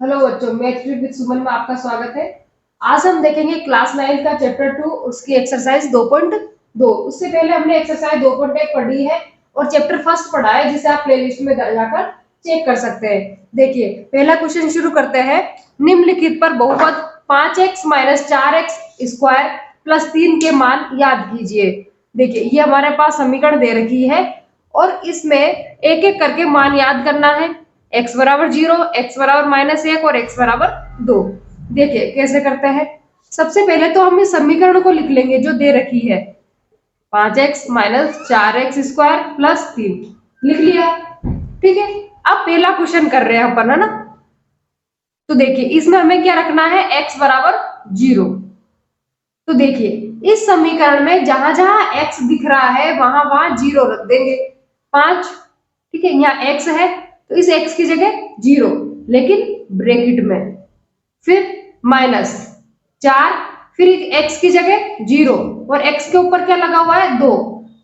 Hello बच्चों, maths with सुमन में आपका स्वागत है। आज हम देखेंगे क्लास 9 का चैप्टर 2 उसकी एक्सरसाइज 2.2। उससे पहले हमने एक्सरसाइज 2.1 पढ़ी है और चैप्टर फर्स्ट पढ़ा है, जिसे आप प्लेलिस्ट में जाकर चेक कर सकते हैं। देखिए, पहला क्वेश्चन शुरू करते हैं। निम्नलिखित पर बहुपद 5x minus 4x square plus 3 के मान याद कीजिए। देखिए, ये हमारे पास समीकरण दे रखी है और इसमें एक एक करके मान याद करना है। x बराबर 0, x बराबर -1 और x बराबर 2। देखिए कैसे करते हैं। सबसे पहले तो हम इस समीकरण को लिख लेंगे जो दे रखी है। 5x minus 4x square plus 3 लिख लिया। ठीक है, अब पहला क्वेश्चन कर रहे हैं अपन, है ना। तो देखिए इसमें हमें क्या रखना है, x बराबर 0। तो देखिए इस समीकरण में जहां जहां x दिख रहा है वहां वहां 0 रख देंगे। 5, ठीक है, यहाँ x है तो इस x की जगह 0, लेकिन ब्रैकेट में। फिर माइनस 4, फिर x की जगह 0 और x के ऊपर क्या लगा हुआ है, 2,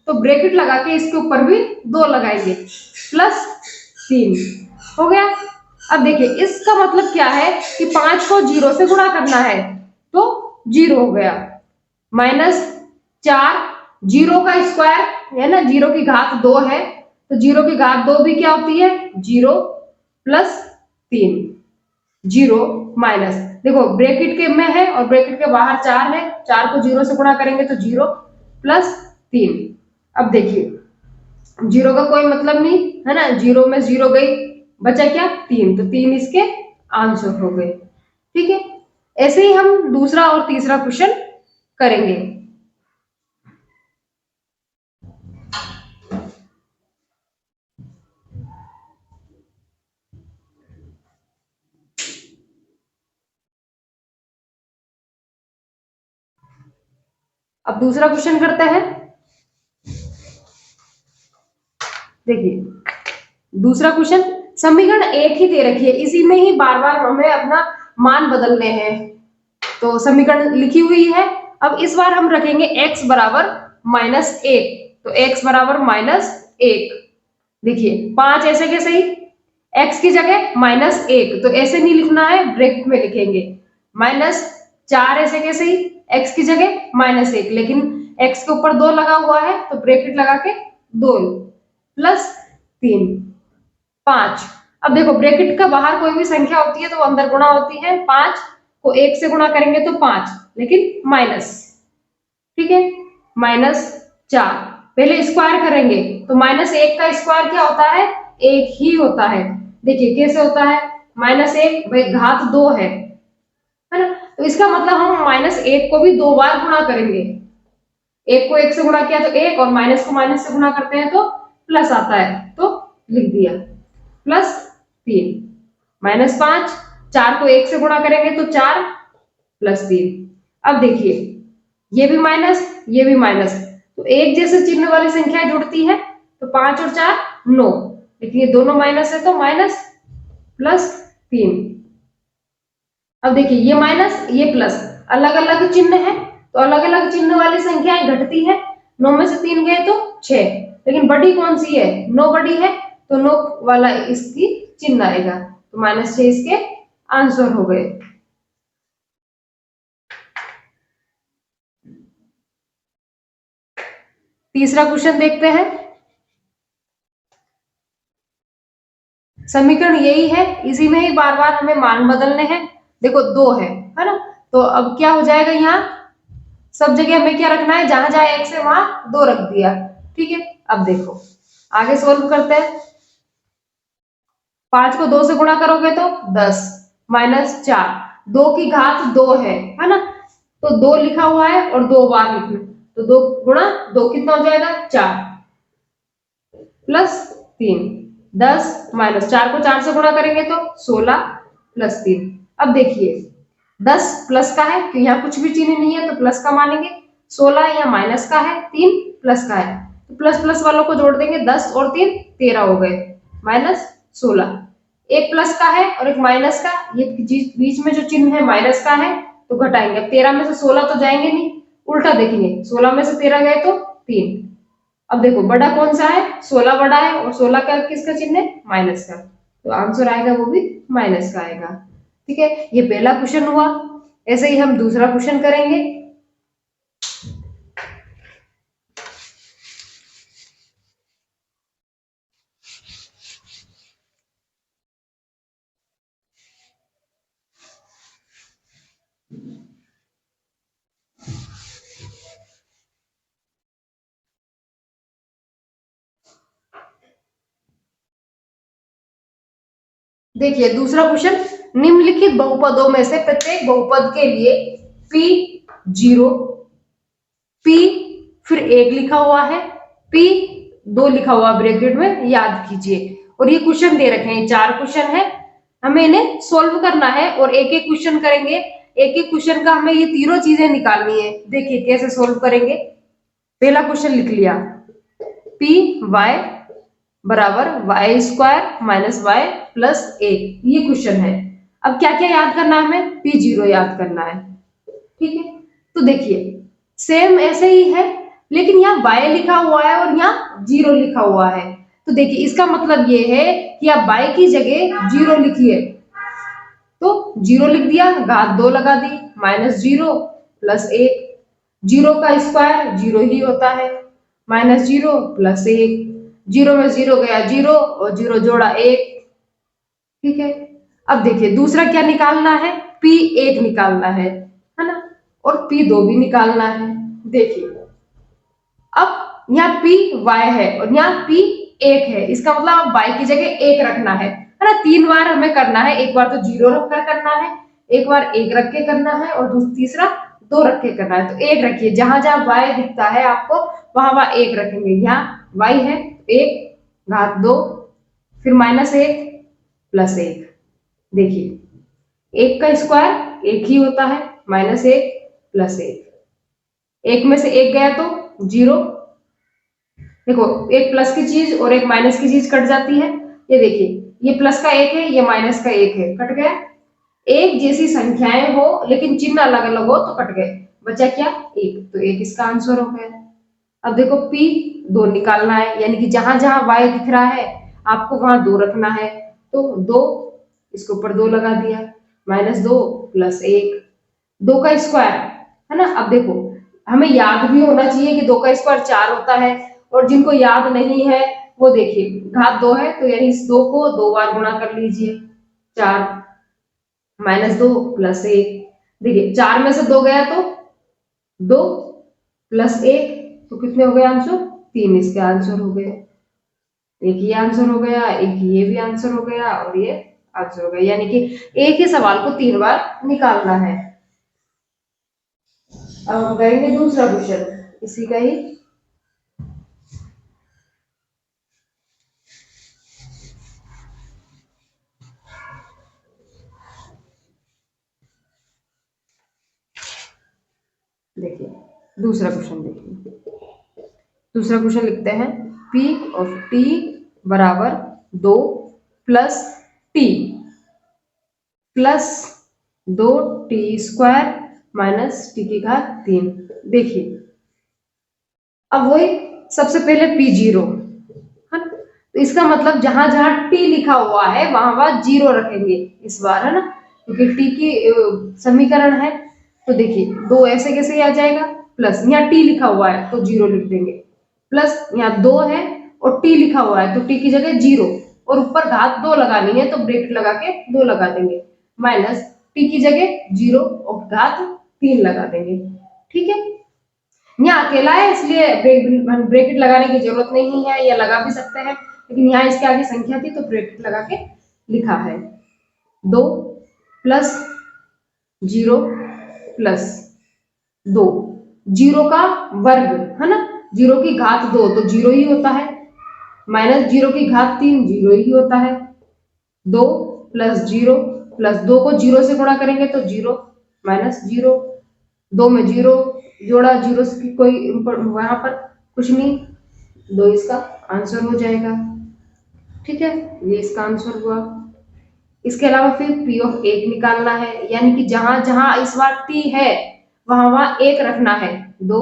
तो ब्रैकेट लगा के इसके ऊपर भी 2 लगाएंगे, प्लस 3 हो गया। अब देखिए इसका मतलब क्या है कि 5 को 0 से गुणा करना है तो 0 हो गया। -4, 0 का स्क्वायर है ना, 0 की घात 2 है तो 0 की घात 2 भी क्या होती है, 0 प्लस 3। 0 माइनस, देखो ब्रैकेट के में है और ब्रैकेट के बाहर 4 है, 4 को 0 से गुणा करेंगे तो 0 प्लस 3। अब देखिए 0 का कोई मतलब नहीं है ना, 0 में 0 गई, बचा क्या, 3, तो 3 इसके आंसर हो गए। ठीक है, ऐसे ही हम दूसरा और तीसरा क्वेश्चन करेंगे। अब दूसरा क्वेश्चन करते हैं। देखिए दूसरा क्वेश्चन, समीकरण एक ही दे रखी है, इसी में ही बार बार हमें अपना मान बदलने हैं। तो समीकरण लिखी हुई है। अब इस बार हम रखेंगे x बराबर -1, तो x बराबर -1। देखिए 5 ऐसे कैसे ही, x की जगह -1 तो ऐसे नहीं लिखना है, ब्रैकेट में लिखेंगे। -4 ऐसे कैसे ही, x की जगह -1, लेकिन x के ऊपर 2 लगा हुआ है तो ब्रैकेट लगा के 2 प्लस 3, 5। अब देखो ब्रैकेट का बाहर कोई भी संख्या होती है तो वो अंदर गुणा होती है। 5 को 1 से गुणा करेंगे तो 5, लेकिन माइनस, ठीक है, -4। पहले स्क्वायर करेंगे तो -1 का स्क्वायर क्या होता है, 1 ही होता है। देखिए कैसे होता है, -1 भाई घात 2 है ना, तो इसका मतलब हम -1 को भी 2 बार गुणा करेंगे। 1 को 1 से गुणा किया तो 1, और माइनस को माइनस से गुणा करते हैं तो प्लस आता है, तो लिख दिया +3, -5, 4 को 1 से गुणा करेंगे तो 4 +3। अब देखिए ये भी माइनस, ये भी माइनस, तो एक जैसे चिन्ह वाली संख्या जुड़ती है तो 5 और 4 9, लेकिन ये दोनों माइनस है तो माइनस +3। अब देखिए ये माइनस ये प्लस, अलग अलग चिन्ह है तो अलग अलग चिन्ह वाली संख्याएं घटती है। 9 में से 3 गए तो 6, लेकिन बड़ी कौन सी है, 9 बड़ी है तो 9 वाला इसकी चिन्ह आएगा, तो -6 इसके आंसर हो गए। तीसरा क्वेश्चन देखते हैं। समीकरण यही है, इसी में ही बार बार हमें मान बदलने हैं। देखो 2 है ना, तो अब क्या हो जाएगा, यहाँ सब जगह हमें क्या रखना है, जहां जहां x है वहां 2 रख दिया। ठीक है, अब देखो आगे सोल्व करते हैं। 5 को 2 से गुणा करोगे तो 10, -4, 2 की घात 2 है ना, तो 2 लिखा हुआ है और 2 बार लिखना, तो 2 गुणा 2 कितना हो जाएगा, 4 +3, 10 -4 को 4 से गुणा करेंगे तो 16 +3। अब देखिए 10 प्लस का है कि यहाँ कुछ भी चिन्ह नहीं है तो प्लस का मानेंगे, 16 यहाँ माइनस का है, 3 प्लस का है, तो प्लस प्लस वालों को जोड़ देंगे, 10 और 3 13 हो गए, -16। एक प्लस का है और एक माइनस का, ये बीच में जो चिन्ह है माइनस का है तो घटाएंगे। अब 13 में से 16 तो जाएंगे नहीं, उल्टा देखेंगे, 16 में से 13 गए तो 3। अब देखो बड़ा कौन सा है, 16 बड़ा है और 16 का किसका चिन्ह है, माइनस का, तो आंसर आएगा वो भी माइनस का आएगा। ठीक है, ये पहला क्वेश्चन हुआ। ऐसे ही हम दूसरा क्वेश्चन करेंगे। देखिए दूसरा क्वेश्चन, निम्नलिखित बहुपदों में से प्रत्येक बहुपद के लिए P0, P फिर 1 लिखा हुआ है, P2 लिखा हुआ ब्रैकेट में, याद कीजिए। और ये क्वेश्चन दे रखे हैं, 4 क्वेश्चन है, हमें इन्हें सोल्व करना है और एक एक क्वेश्चन करेंगे। एक एक क्वेश्चन का हमें ये तीनों चीजें निकालनी है। देखिए कैसे सोल्व करेंगे। पहला क्वेश्चन लिख लिया, पी वाई बराबर y square minus y plus 1, ये क्वेश्चन है। अब क्या क्या याद करना है हमें, P0 याद करना है। ठीक है, तो देखिए सेम ऐसे ही है, लेकिन यहाँ y लिखा हुआ है और यहाँ 0 लिखा हुआ है। तो देखिए इसका मतलब ये है कि आप y की जगह 0 लिखिए, तो 0 लिख दिया, घात 2 लगा दी, -0 प्लस 1, 0 का स्क्वायर 0 ही होता है, -0 प्लस 1, 0 में 0 गया 0 और 0 जोड़ा 1। ठीक है, अब देखिए दूसरा क्या निकालना है, P1 निकालना है ना, और P2 भी निकालना है। देखिए अब यहाँ P y है और यहाँ P1 है, इसका मतलब y की जगह 1 रखना है ना। 3 बार हमें करना है, एक बार तो 0 रखकर करना है, एक बार 1 रख के करना है और तीसरा 2 रख के करना है। तो 1 रखिए, जहां जहां y दिखता है आपको वहां वहां 1 रखेंगे। यहाँ y है 1 घात 2 फिर -1 प्लस 1। देखिए 1 का स्क्वायर 1 ही होता है, -1 प्लस 1, 1 में से 1 गया तो 0। देखो एक प्लस की चीज और एक माइनस की चीज कट जाती है। ये देखिए ये प्लस का 1 है, ये माइनस का 1 है, कट गया। एक जैसी संख्याएं हो लेकिन चिन्ह अलग अलग हो तो कट गए, बचा क्या 1, तो 1 इसका आंसर हो गया। अब देखो P2 निकालना है, यानी कि जहां जहां y दिख रहा है आपको वहां 2 रखना है, तो 2 इसके ऊपर 2 लगा दिया, -2 प्लस 1, 2 का स्क्वायर है ना। अब देखो हमें याद भी होना चाहिए कि 2 का स्क्वायर 4 होता है, और जिनको याद नहीं है वो देखिए घात 2 है तो यानी इस 2 को 2 बार गुणा कर लीजिए, 4 -2 प्लस 1। देखिए 4 में से 2 गया तो 2 प्लस 1, तो कितने हो गए आंसर, 3 इसके आंसर हो गए। एक ये आंसर हो गया, एक ये भी आंसर हो गया और ये आंसर हो गया, यानी कि एक ही सवाल को 3 बार निकालना है। अब हम करेंगे दूसरा क्वेश्चन इसी का ही। देखिए दूसरा क्वेश्चन, देखिए दूसरा क्वेश्चन लिखते हैं, P ऑफ t बराबर 2 plus t plus 2t square minus t की घात 3। देखिए अब वही सबसे पहले P0 है ना, तो इसका मतलब जहां जहां t लिखा हुआ है वहां वहां 0 रखेंगे इस बार, है ना, क्योंकि t की समीकरण है। तो देखिए 2 ऐसे कैसे आ जाएगा, प्लस यहाँ t लिखा हुआ है तो 0 लिख देंगे, प्लस यहाँ 2 है और t लिखा हुआ है तो t की जगह 0 और ऊपर घात 2 लगानी है तो ब्रैकेट लगा के 2 लगा देंगे, माइनस t की जगह 0 और घात 3 लगा देंगे। ठीक है, यहाँ अकेला है इसलिए ब्रैकेट लगाने की जरूरत नहीं है, या लगा भी सकते हैं, लेकिन यहाँ इसके आगे संख्या थी तो ब्रैकेट लगा के लिखा है। 2 प्लस 0 प्लस 2, 0 का वर्ग है ना, 0 की घात 2 तो 0 ही होता है, माइनस 0 की घात 3 0 ही होता है, 2 प्लस 0 प्लस 2 को 0 से गुणा करेंगे तो 0 माइनस 0, 2 में 0 जोड़ा, 0 की कोई वहां पर कुछ नहीं, 2 इसका आंसर हो जाएगा। ठीक है, ये इसका आंसर हुआ। इसके अलावा फिर P ऑफ 1 निकालना है, यानी कि जहां जहां इस बार t है वहां वहां 1 रखना है, 2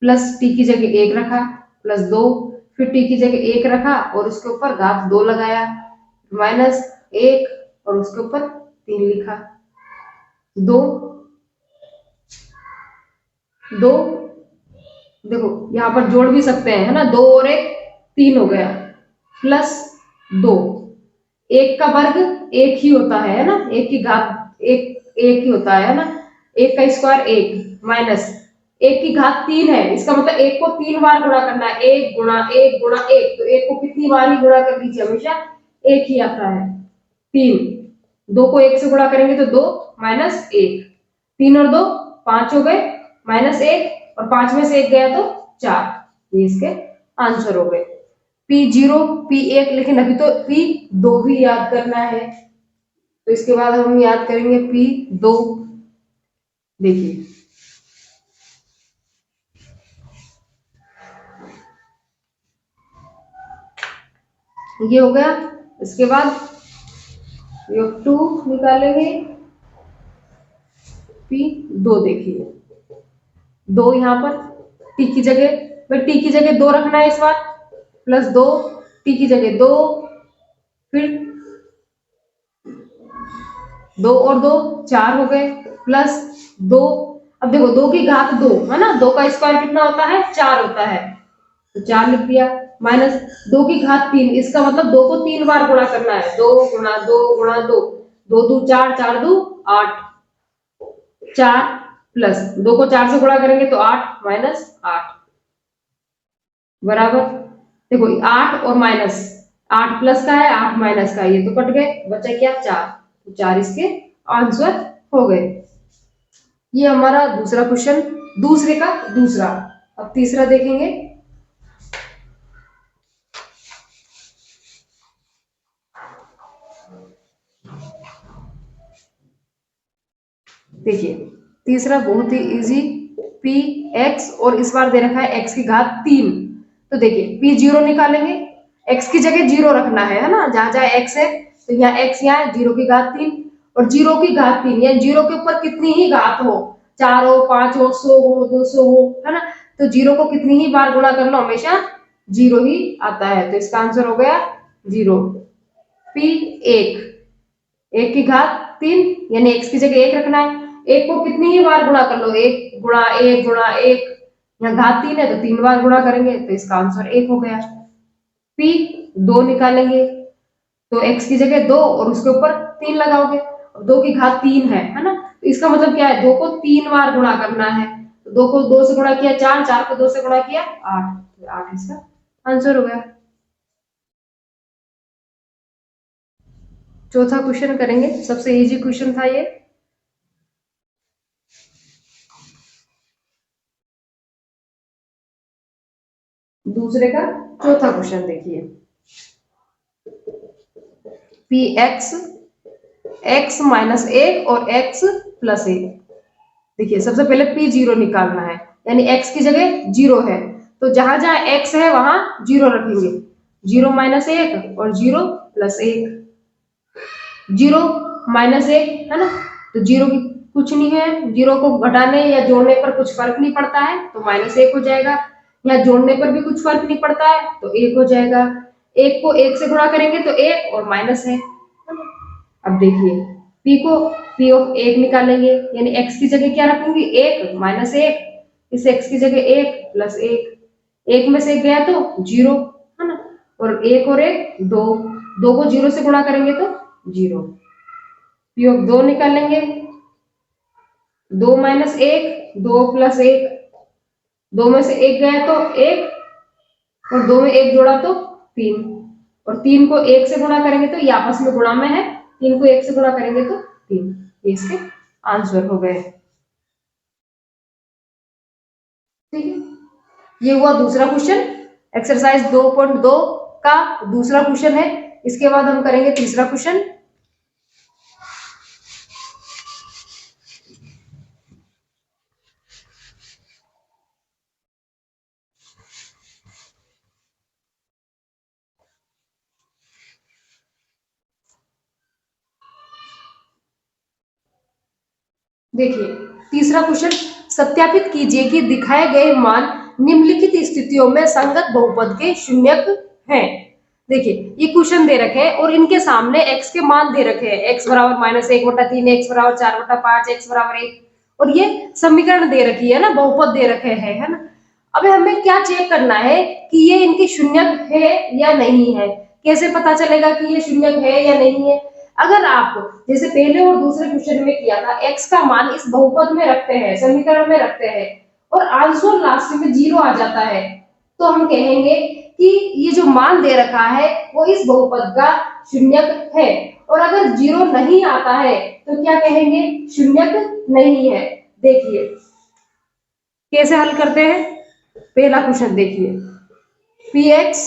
प्लस t की जगह 1 रखा प्लस 2 फिर t की जगह 1 रखा और उसके ऊपर घात 2 लगाया, -1 और उसके ऊपर 3 लिखा, 2 2 देखो यहाँ पर जोड़ भी सकते हैं, है ना, 2 और 1 3 हो गया, प्लस 2, 1 का वर्ग 1 ही होता है ना, 1 की घात 1 ही होता है ना, 1 का स्क्वायर 1 माइनस 1 की घात 3 है, इसका मतलब 1 को 3 बार गुणा करना है, 1 गुणा 1 गुणा 1, तो 1 को कितनी बार ही गुणा कर लीजिए, हमेशा 1 ही आता है, 3, 2 को 1 से गुणा करेंगे तो 2 माइनस 1, 3 और 2 5 हो गए, माइनस 1 और 5 में से 1 गया तो 4, ये इसके आंसर हो गए। P0 P1, लेकिन अभी तो P2 भी याद करना है, तो इसके बाद हम याद करेंगे P2। देखिए ये हो गया, इसके बाद योग 2 निकालेंगे, P2 देखिए 2 यहाँ पर टी की जगह, टी की जगह 2 रखना है इस बार, प्लस 2, टी की जगह 2, फिर 2 और 2 4 हो गए, प्लस 2, अब देखो 2 की घात 2 है ना, 2 का स्क्वायर कितना होता है 4 होता है, तो 4 लिख दिया, माइनस 2 की घात 3, इसका मतलब 2 को 3 बार गुणा करना है, 2 गुणा 2 गुणा 2, 2 2 4, 4 2 8, 4 प्लस 2 को 4 से गुणा करेंगे तो 8 माइनस 8 बराबर, देखो 8 और माइनस 8 प्लस का है 8 माइनस का है, ये तो कट गए, बचा क्या 4, तो 4 इसके आंसर हो गए। ये हमारा दूसरा क्वेश्चन, दूसरे का दूसरा। अब तीसरा देखेंगे, देखिए तीसरा बहुत ही इजी, पी एक्स और इस बार दे रखा है एक्स की घात 3, तो देखिए P0 निकालेंगे, एक्स की जगह 0 रखना है ना, जहां जहां एक्स है तो यहाँ एक्स, यहाँ 0 की घात 3, और 0 की घात 3 या 0 के ऊपर कितनी ही घात हो, 4 हो 5 हो 100 हो 200 हो, है ना, तो 0 को कितनी ही बार गुणा कर लो हमेशा 0 ही आता है, तो इसका आंसर हो गया 0। P1 1 की घात 3 यानी एक्स की जगह 1 रखना है, 1 को कितनी ही बार गुणा कर लो, 1 गुणा 1 गुणा 1, यहाँ घात 3 है तो 3 बार गुणा करेंगे तो इसका आंसर 1 हो गया। P2 निकालेंगे, तो x की जगह 2 और उसके ऊपर 3 लगाओगे, 2 की घात 3 है ना, तो इसका मतलब क्या है 2 को 3 बार गुणा करना है, तो 2 को 2 से गुणा किया 4, 4 को 2 से गुणा किया 8, तो 8 इसका आंसर हो गया। चौथा क्वेश्चन करेंगे, सबसे इजी क्वेश्चन था ये, दूसरे का चौथा क्वेश्चन देखिए, Px x माइनस 1 और x प्लस 1, देखिए सबसे पहले P0 निकालना है, यानी x की जगह 0 है, तो जहां जहां x है वहां 0 रखेंगे, 0 माइनस 1 और 0 प्लस 1, 0 माइनस 1 है ना, तो 0 की कुछ नहीं है, 0 को घटाने या जोड़ने पर कुछ फर्क नहीं पड़ता है, तो माइनस 1 हो जाएगा, या जोड़ने पर भी कुछ फर्क नहीं पड़ता है तो 1 हो जाएगा, 1 को 1 से गुणा करेंगे तो 1 और माइनस है। अब देखिए p को p ऑफ 1 निकालेंगे, यानी x की जगह क्या रखूंगी 1 माइनस 1, इस x की जगह 1 प्लस 1, 1 में से 1 गया तो 0 है ना, और 1 और 1 2, 2 को 0 से गुणा करेंगे तो 0, p ऑफ 2 निकालेंगे, 2 माइनस 1 2 प्लस 1, 2 में से 1 गया तो 1 और 2 में 1 जोड़ा तो 3, और 3 को 1 से गुणा करेंगे तो ये आपस में गुणा में है, 3 को 1 से गुणा करेंगे तो 3, ये इसके आंसर हो गए। ठीक है, ये हुआ दूसरा क्वेश्चन, एक्सरसाइज 2.2 का दूसरा क्वेश्चन है। इसके बाद हम करेंगे तीसरा क्वेश्चन। देखिए तीसरा क्वेश्चन, सत्यापित कीजिए कि दिखाए गए मान निम्नलिखित स्थितियों में संगत बहुपद के शून्यक हैं। देखिए ये क्वेश्चन दे रखे हैं और इनके सामने x के मान दे रखे हैं, x बराबर -1/3, x बराबर 4/5, x बराबर 1, और ये समीकरण दे रखी है ना, बहुपद दे रखे हैं, है ना। अब हमें क्या चेक करना है कि ये इनकी शून्यक है या नहीं है। कैसे पता चलेगा कि ये शून्यक है या नहीं है? अगर आप जैसे पहले और दूसरे क्वेश्चन में किया था, x का मान इस बहुपद में रखते हैं, समीकरण में रखते हैं, और आंसर लास्ट में 0 आ जाता है, तो हम कहेंगे कि ये जो मान दे रखा है वो इस बहुपद का शून्यक है। और अगर 0 नहीं आता है तो क्या कहेंगे? शून्यक नहीं है। देखिए कैसे हल करते हैं। पहला क्वेश्चन देखिए, px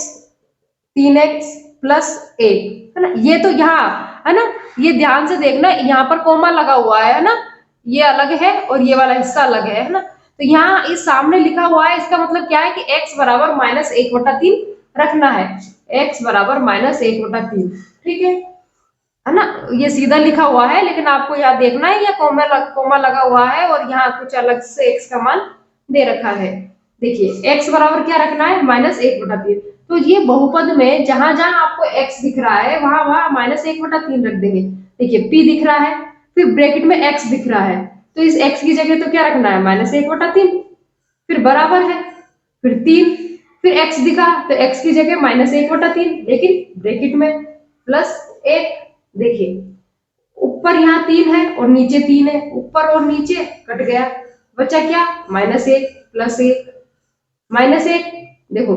3x प्लस 1, है ना। ये तो यहाँ है ना, ये ध्यान से देखना, यहाँ पर कोमा लगा हुआ है ना, ये अलग है और ये वाला हिस्सा अलग है ना। तो यहाँ इस सामने लिखा हुआ है, इसका मतलब क्या है कि x बराबर -1/3 रखना है, x बराबर -1/3, ठीक है ना। ये सीधा लिखा हुआ है, लेकिन आपको यहाँ देखना है, या कोमा लगा हुआ है और यहाँ कुछ अलग से x का मान दे रखा है। देखिए x बराबर क्या रखना है? -1/3। तो ये बहुपद में जहां जहां आपको x दिख रहा है वहां वहां -1/3 रख देंगे। देखिए p दिख रहा है, फिर ब्रैकेट में x दिख रहा है, तो इस x की जगह तो क्या रखना है? -1/3, फिर बराबर है, फिर 3, फिर x दिखा तो x की जगह -1/3, लेकिन ब्रैकेट में प्लस 1। देखिए ऊपर यहाँ 3 है और नीचे 3 है, ऊपर और नीचे कट गया, बचा क्या? -1 प्लस 1 -1। देखो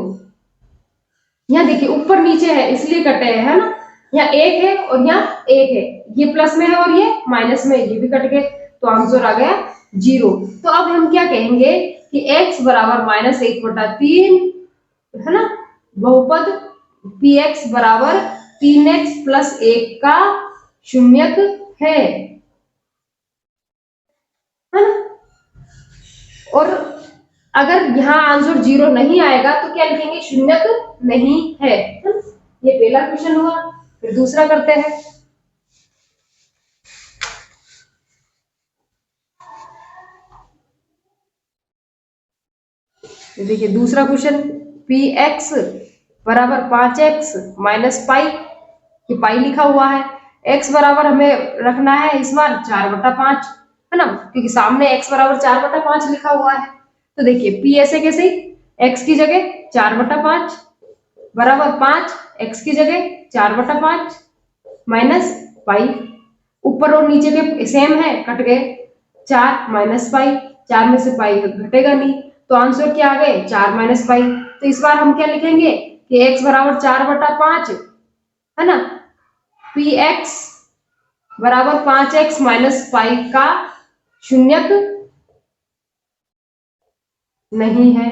यहाँ देखिए ऊपर नीचे है इसलिए कटे हैं, है ना। यहाँ 1 है और यहाँ 1 है, ये प्लस में है और ये माइनस में, ये भी कट गए, तो आंसर आ गया 0। तो अब हम क्या कहेंगे कि x बराबर -1/3, है ना, बहुपद px बराबर 3x प्लस 1 का शून्यक है ना। और अगर यहाँ आंसर 0 नहीं आएगा तो क्या लिखेंगे? शून्यक नहीं है। ये पहला क्वेश्चन हुआ। फिर दूसरा करते हैं। देखिए दूसरा क्वेश्चन, px बराबर 5x माइनस पाई, ये पाई लिखा हुआ है। x बराबर हमें रखना है इस बार 4/5, है ना, क्योंकि सामने x बराबर 4/5 लिखा हुआ है। तो देखिए p ऐसे कैसे, x की जगह 4/5 बराबर 5, x की जगह 4/5 माइनस पाई, ऊपर और नीचे के सेम है, कट गए, 4 माइनस पाई, 4 में से पाई घटेगा नहीं, तो आंसर क्या आ गए? 4 माइनस पाई। तो इस बार हम क्या लिखेंगे कि x बराबर 4/5, है ना, px बराबर 5x माइनस पाई का शून्यक नहीं है।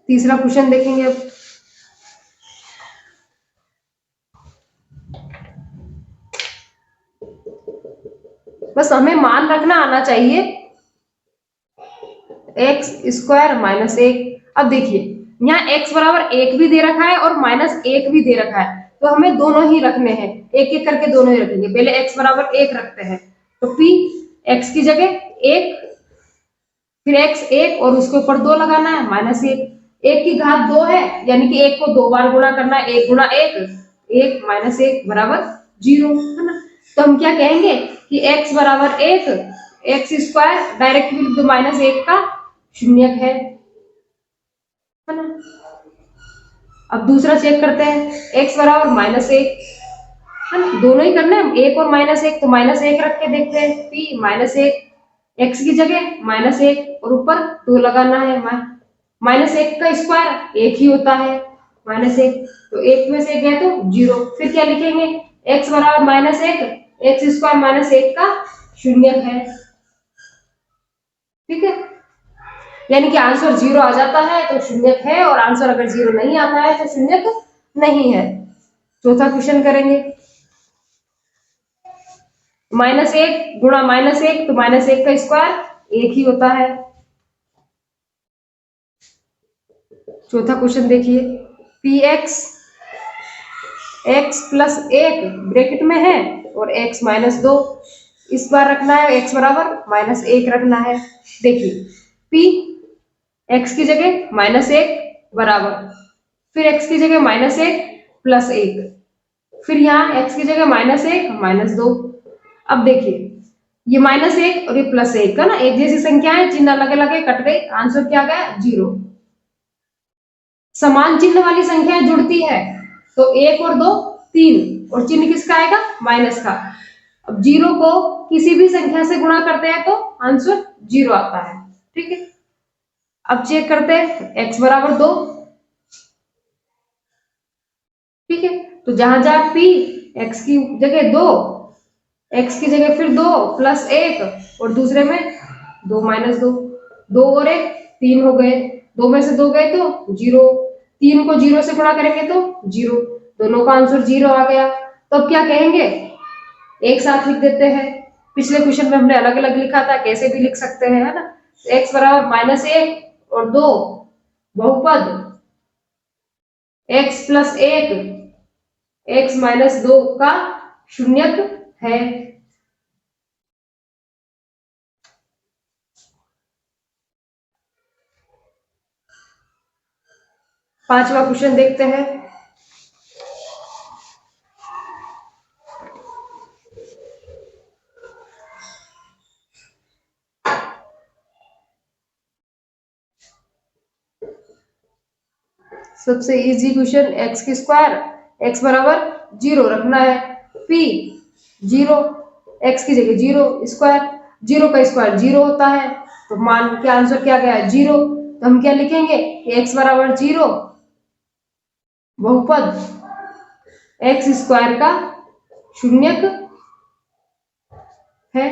तीसरा क्वेश्चन देखेंगे अब। बस हमें मान रखना आना चाहिए, x² माइनस 1। अब देखिए यहाँ x बराबर 1 भी दे रखा है और -1 भी दे रखा है, तो हमें दोनों ही रखने हैं, एक एक करके दोनों ही रखेंगे। पहले x बराबर 1 रखते हैं, तो p x की जगह 1, फिर x 1 और उसके ऊपर 2 लगाना है, -1, 1 की घात 2 है, यानी कि 1 को 2 बार गुणा करना है, 1 गुणा 1, 1 -1 बराबर 0, है ना। तो हम क्या कहेंगे कि x बराबर 1, x² डायरेक्ट लिख दो -1 का शून्यक है ना। अब दूसरा चेक करते हैं, x बराबर -1, है ना, दोनों ही करना है, 1 और -1, तो -1 रख के देखते हैं, p -1, x की जगह -1 और ऊपर 2 लगाना है, -1 का स्क्वायर 1 ही होता है, -1, तो 1 में से गए तो 0। फिर क्या लिखेंगे? x बराबर -1, x² -1 का शून्यक है, ठीक है, यानी कि आंसर 0 आ जाता है तो शून्यक है, और आंसर अगर 0 नहीं आता है तो शून्यक नहीं है। चौथा क्वेश्चन करेंगे, -1 गुणा -1, तो -1 का स्क्वायर 1 ही होता है। चौथा क्वेश्चन देखिए, पी एक्स एक्स प्लस एक ब्रैकेट में है और एक्स माइनस दो, इस बार रखना है एक्स बराबर माइनस एक रखना है। देखिए पी एक्स की जगह माइनस एक बराबर, फिर एक्स की जगह माइनस एक प्लस एक, फिर यहाँ एक्स की जगह माइनस एक माइनस दो। अब देखिए ये माइनस एक और ये प्लस एक का ना एक जैसी संख्या है, चिन्ह अलग अलग है, कट गई, आंसर क्या गया 0। समान चिन्ह वाली संख्या जुड़ती है तो एक और दो तीन, और चिन्ह किसका आएगा माइनस का। अब 0 को किसी भी संख्या से गुणा करते हैं तो आंसर 0 आता है। ठीक है, अब चेक करते हैं x बराबर 2। ठीक है, तो जहां जहां p x की जगह 2, x की जगह फिर 2 प्लस 1 और दूसरे में 2 माइनस 2, 2 और 1 3 हो गए, 2 में से 2 गए तो 0, 3 को 0 से गुणा करेंगे तो 0, दोनों का आंसर 0 आ गया। तो अब क्या कहेंगे, एक साथ लिख देते हैं। पिछले क्वेश्चन में हमने अलग अलग लिखा था, कैसे भी लिख सकते हैं, है ना। x बराबर माइनस एक और 2 बहुपद x प्लस एक x माइनस 2 का शून्यक है। पांचवा क्वेश्चन देखते हैं। सबसे इजी क्वेश्चन, एक्स की स्क्वायर एक्स बराबर 0 रखना है, p 0 एक्स की जगह 0 स्क्वायर, 0 का स्क्वायर 0 होता है, तो मान के आंसर क्या गया 0। तो हम क्या लिखेंगे कि x बराबर 0 बहुपद एक्स स्क्वायर का शून्यक है।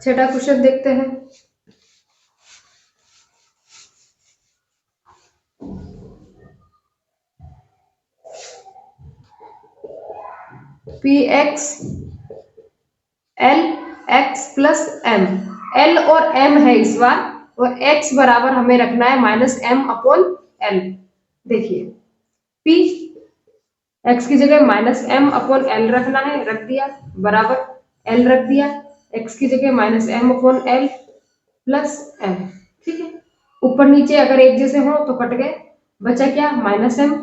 छठा क्वेश्चन देखते हैं। P x l x plus m, l और एम है इस बार, और एक्स बराबर हमें रखना है माइनस एम अपॉन एल। देखिए पी एक्स की जगह माइनस एम अपॉन एल रखना है, रख दिया, बराबर एल रख दिया, एक्स की जगह minus m upon l plus m. ठीक है, ऊपर नीचे अगर एक जैसे हो तो कट गए, बचा क्या माइनस एम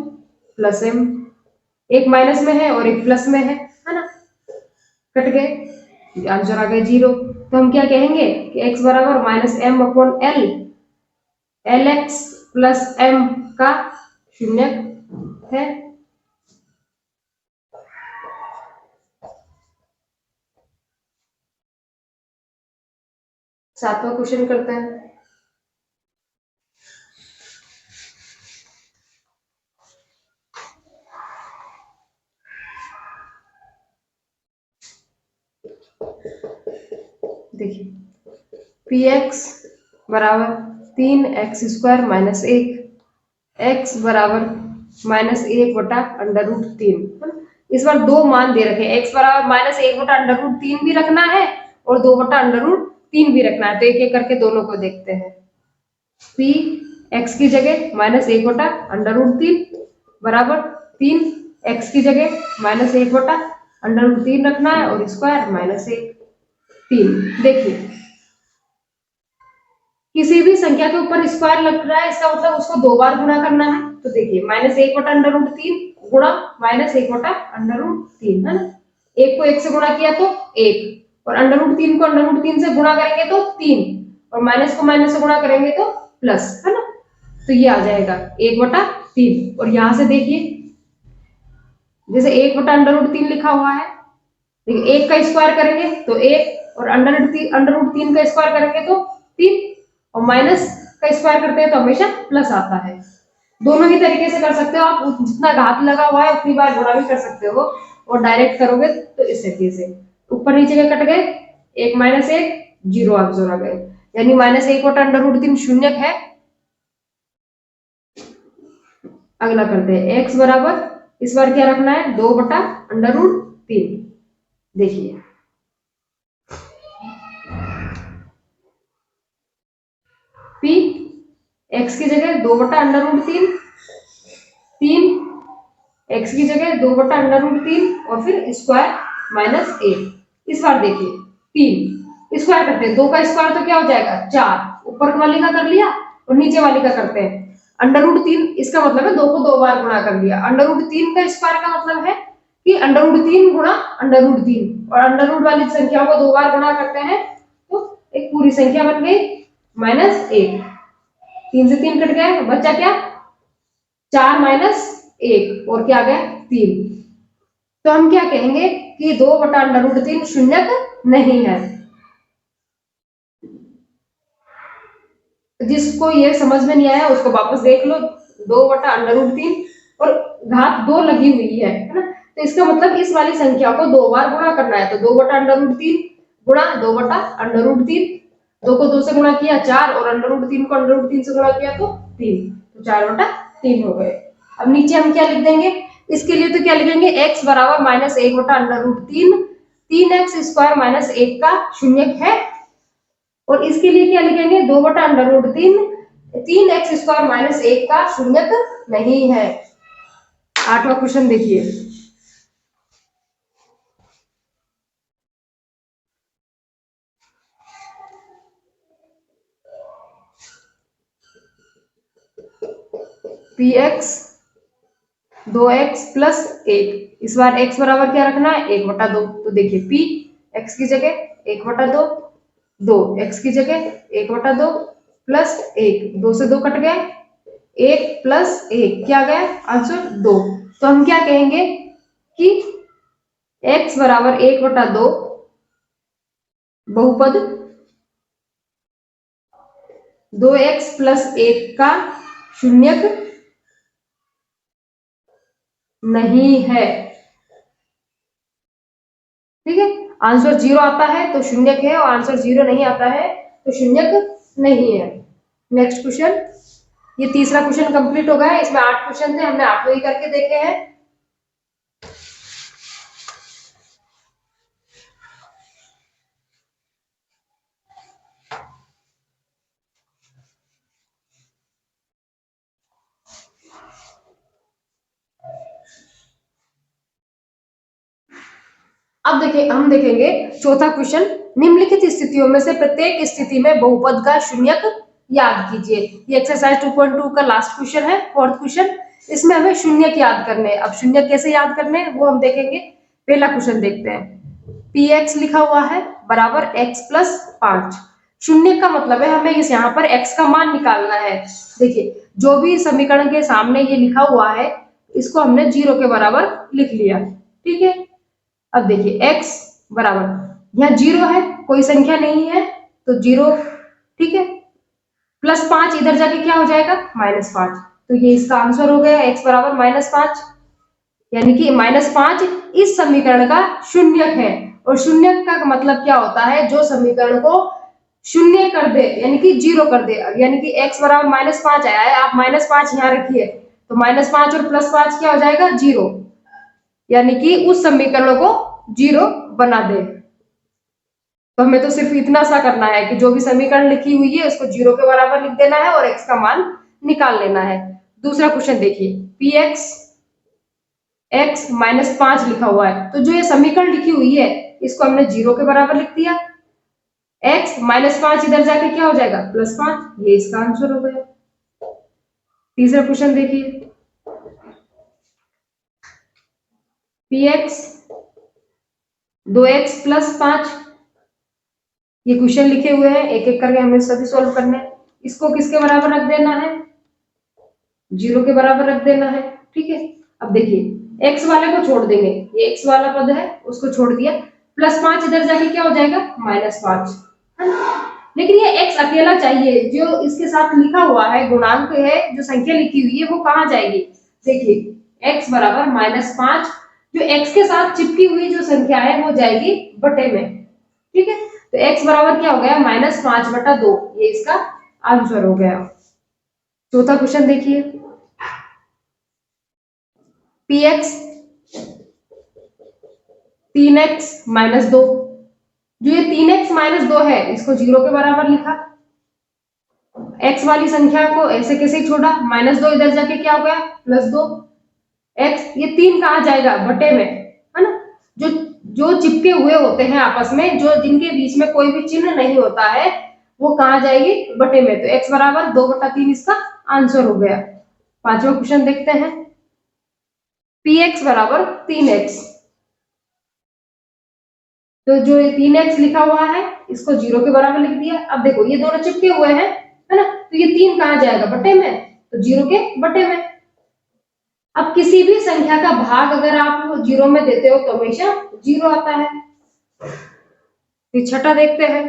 प्लस एम, एक माइनस में है और एक प्लस में है ना, कट गए, आंसर आ गया 0। तो हम क्या कहेंगे कि x बराबर minus m upon l, l x plus m का शून्यक है। सातवां क्वेश्चन करते हैं। देखिए पी एक्स बराबर 3x स्क्वायर माइनस एक, एक्स बराबर माइनस एक बटा अंडर रूट 3। इस बार दो मान दे रखे, एक्स बराबर माइनस एक बटा अंडर रूट 3 भी रखना है और 2 बटा अंडर रूट 3 भी रखना है। तो एक एक करके दोनों को देखते हैं। पी एक्स की जगह माइनस एक बटा अंडर रूट 3 बराबर 3, एक्स की जगह माइनस एक बटा अंडर रूट 3 रखना है और स्क्वायर माइनस एक 3। देखिए किसी भी संख्या के ऊपर स्क्वायर लग रहा है, इसका मतलब उसको 2 बार गुणा करना है। तो देखिए माइनस एक बटा अंडर रूट 3 गुणा माइनस एक बटा अंडर रूट 3, है ना। एक को एक से गुणा किया तो एक, और अंडर रूट 3 को अंडर रूट 3 से गुणा करेंगे तो 3, और माइनस को माइनस से गुणा करेंगे तो प्लस, है ना। तो ये आ जाएगा 1/3। और यहां से देखिए जैसे 1/√3 लिखा हुआ है, देखिए एक का स्क्वायर करेंगे तो एक, और अंडर रूट 3 का स्क्वायर करेंगे तो 3, और माइनस का स्क्वायर करते हैं तो हमेशा प्लस आता है। दोनों ही तरीके से कर सकते हो आप, जितना घात लगा हुआ है उतनी बार गुणा भी कर सकते हो, और डायरेक्ट करोगे तो इस तरीके से ऊपर नीचे के कट गए, एक माइनस एक 0 आंसर आ गए, यानी माइनस एक बटा अंडर रूट 3 शून्यक है। अगला करते हैं x बराबर, इस बार क्या रखना है 2/√3। देखिए x की जगह 2/√3, 3, x की जगह 2/√3 और फिर स्क्वायर माइनस 1। इस बार देखिए 3 स्क्वायर करते हैं, 2 का स्क्वायर तो क्या हो जाएगा 4, ऊपर वाली का कर लिया और नीचे वाली का करते हैं। √3 इसका मतलब है 2 को 2 बार गुणा कर लिया। √3 का स्क्वायर का मतलब है कि √3 गुणा √3, और अंडर रूट वाली संख्या को 2 बार गुणा करते हैं तो एक पूरी संख्या बन गई -1। 3 से 3 कट गए, बचा क्या 4 - 1 और क्या आ गया 3। तो हम क्या कहेंगे कि 2/√3 शून्यक नहीं है। जिसको ये समझ में नहीं आया उसको वापस देख लो, 2/√3 और घात 2 लगी हुई है ना, तो इसका मतलब इस वाली संख्या को 2 बार गुणा करना है। तो 2/√3 गुणा 2/√3, 2 को 2 से गुणा किया 4 और √3 को √3 से गुणा किया तो 3, तो 4/3 हो गए। अब नीचे हम क्या लिख देंगे, इसके लिए तो क्या लिखेंगे x बराबर -1/√3, 3x² - 1 का शून्यक है। और इसके लिए क्या लिखेंगे 2/√3, 3x² - 1 का शून्यक नहीं है। 8वां क्वेश्चन देखिए, px 2x + 1। इस बार x बराबर क्या रखना है 1/2। तो देखिए p x की जगह 1/2, 2 x की जगह 1/2 प्लस 1, 2 से 2 कट गए, 1 + 1 क्या गया आंसर 2। तो हम क्या कहेंगे कि x बराबर 1/2 बहुपद 2x + 1 का शून्यक नहीं है। ठीक है, आंसर 0 आता है तो शून्यक है और आंसर 0 नहीं आता है तो शून्यक नहीं है। नेक्स्ट क्वेश्चन, ये तीसरा क्वेश्चन कंप्लीट हो गया है। इसमें 8 क्वेश्चन थे, हमने 8 ही करके देखे हैं। अब देखिए हम देखेंगे चौथा क्वेश्चन, निम्नलिखित स्थितियों में से प्रत्येक स्थिति में बहुपद का शून्यक याद कीजिए। ये एक्सरसाइज 2.2 का लास्ट क्वेश्चन है, फोर्थ क्वेश्चन। इसमें हमें शून्यक याद करने हैं। अब शून्यक कैसे याद करने हैं वो हम देखेंगे। पहला क्वेश्चन देखते हैं, px लिखा हुआ है बराबर x + 5। शून्य का मतलब है हमें इस यहाँ पर x का मान निकालना है। देखिए जो भी समीकरण के सामने ये लिखा हुआ है इसको हमने 0 के बराबर लिख लिया। ठीक है, अब देखिए x बराबर यहाँ 0 है, कोई संख्या नहीं है तो 0। ठीक है, +5 इधर जाके क्या हो जाएगा -5, तो ये इसका आंसर हो गया x बराबर -5। यानी कि -5 इस समीकरण का शून्यक है। और शून्यक का मतलब क्या होता है, जो समीकरण को शून्य कर दे यानी कि 0 कर दे। यानी कि x बराबर -5 आया है, आप -5 यहाँ रखिए तो -5 और +5 क्या हो जाएगा 0, यानी कि उस समीकरण को 0 बना दे। तो हमें तो सिर्फ इतना सा करना है कि जो भी समीकरण लिखी हुई है उसको 0 के बराबर लिख देना है और x का मान निकाल लेना है। दूसरा क्वेश्चन देखिए, px x -5 लिखा हुआ है, तो जो ये समीकरण लिखी हुई है इसको हमने 0 के बराबर लिख दिया। x -5 इधर जाके क्या हो जाएगा +5, ये इसका आंसर हो गया। तीसरा क्वेश्चन देखिए, px 2x + 5। ये क्वेश्चन लिखे हुए हैं, एक एक करके हमें सभी सॉल्व करने हैं। इसको किसके बराबर रख देना है 0 के बराबर रख देना है। ठीक है, अब देखिए x वाले को छोड़ देंगे, ये x वाला पद है उसको छोड़ दिया, +5 इधर जाके क्या हो जाएगा -5 है ना? लेकिन ये x अकेला चाहिए, जो इसके साथ लिखा हुआ है गुणांक है, जो संख्या लिखी हुई है वो कहाँ जाएगी। देखिए x बराबर -5, जो x के साथ चिपकी हुई जो संख्या है वो जाएगी बटे में। ठीक है, तो x बराबर क्या हो गया -5/2, ये इसका आंसर हो गया। चौथा क्वेश्चन देखिए, px 3x - 2। जो ये 3x - 2 है इसको 0 के बराबर लिखा, x वाली संख्या को ऐसे कैसे छोड़ा, -2 इधर जाके क्या हो गया +2 x, ये 3 कहाँ जाएगा बटे में, है ना। जो जो चिपके हुए होते हैं आपस में, जो जिनके बीच में कोई भी चिन्ह नहीं होता है, वो कहाँ जाएगी बटे में। तो x बराबर 2/3 इसका आंसर हो गया। पांचवा क्वेश्चन देखते हैं, px बराबर 3x। तो जो ये 3x लिखा हुआ है इसको 0 के बराबर लिख दिया। अब देखो ये दोनों चिपके हुए हैं, है ना, तो ये 3 कहाँ जाएगा बटे में, तो 0 के बटे में। अब किसी भी संख्या का भाग अगर आप 0 में देते हो तो हमेशा 0 आता है। फिर छठा देखते हैं,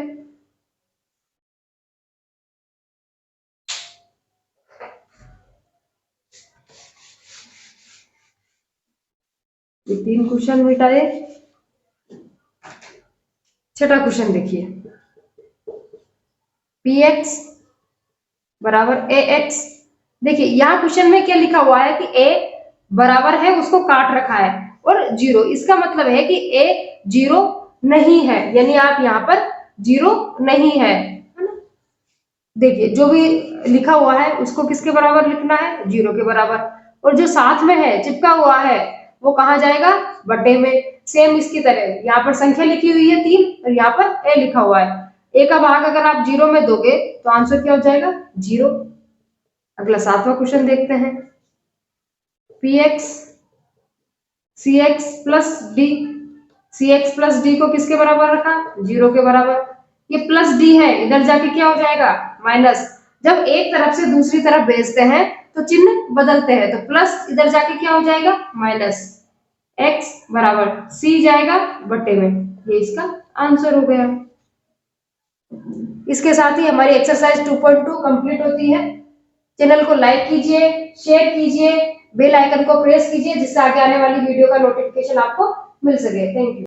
ये 3 क्वेश्चन मिटाए। छठा क्वेश्चन देखिए, px बराबर ax। देखिए यहाँ क्वेश्चन में क्या लिखा हुआ है कि a बराबर है, उसको काट रखा है, और 0, इसका मतलब है कि a 0 नहीं है, यानी आप यहाँ पर 0 नहीं है ना। देखिए जो भी लिखा हुआ है उसको किसके बराबर लिखना है, 0 के बराबर, और जो साथ में है चिपका हुआ है वो कहाँ जाएगा बटे में। सेम इसकी तरह यहाँ पर संख्या लिखी हुई है 3 और यहाँ पर a लिखा हुआ है, a का भाग अगर आप 0 में दोगे तो आंसर क्या हो जाएगा 0। अगला 7वां क्वेश्चन देखते हैं, px cx plus d। cx plus d को किसके बराबर रखा, 0 के बराबर। ये प्लस d है, इधर जाके क्या हो जाएगा माइनस। जब एक तरफ से दूसरी तरफ भेजते हैं तो चिन्ह बदलते हैं, तो प्लस इधर जाके क्या हो जाएगा माइनस। x बराबर c जाएगा बटे में, ये इसका आंसर हो गया। इसके साथ ही हमारी एक्सरसाइज 2.2 कंप्लीट होती है। चैनल को लाइक कीजिए, शेयर कीजिए, बेल आइकन को प्रेस कीजिए, जिससे आगे आने वाली वीडियो का नोटिफिकेशन आपको मिल सके। Thank you.